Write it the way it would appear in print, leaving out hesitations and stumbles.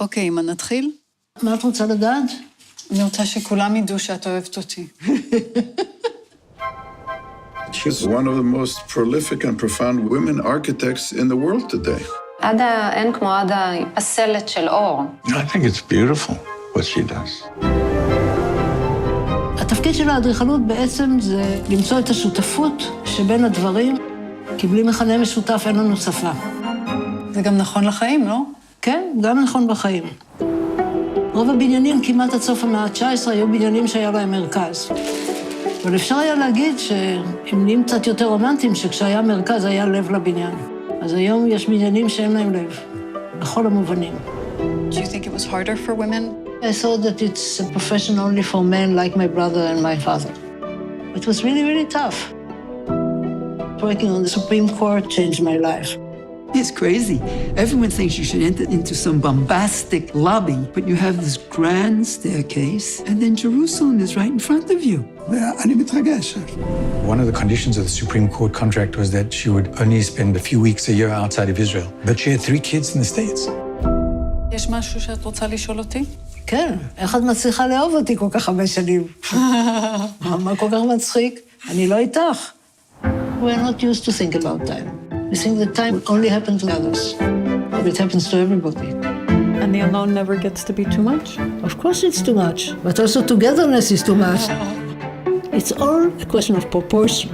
אוקיי, אמא, נתחיל? מה את רוצה לדעת? אני רוצה שכולם ידעו שאת אוהבת אותי. She's one of the most prolific and profound women architects in the world today. עדה, אין כמו עדה, פסלת של אור. I think it's beautiful what she does. התפקיד של האדריכלות בעצם זה למצוא את השותפות שבין הדברים, כי בלי מכנה משותף אין לנו שפה. זה גם נכון לחיים, לא? כן, גם נכון בחיים. רוב הבניינים כמעט עד סוף המאה ה-19 היו בניינים שהיה להם מרכז. אבל אפשר היה להגיד שהם נהיים קצת יותר רומנטיים, שכשהיה מרכז היה לב לבניין. אז היום יש בניינים שאין להם לב, בכל המובנים. Do you think it was harder for women? I thought that it's a profession only for men like my brother and my father. It was really, really tough. Working on the Supreme Court changed my life. It's crazy. Everyone thinks you should enter into some bombastic lobby, but you have this grand staircase, and then Jerusalem is right in front of you. אני מתרגש. One of the conditions of the Supreme Court contract was that she would only spend a few weeks a year outside of Israel. But she had 3 kids in the States. יש משהו שאת רוצה לשאול אותי? כן, איך את מצליחה לאהוב אותי כל כך הרבה שנים? מה כל כך מצחיק? אני לא איתך. We're not used to think about time. We think that time only happens to others. But it happens to everybody. And the alone never gets to be too much? Of course it's too much, but also togetherness is too much. It's all a question of proportion.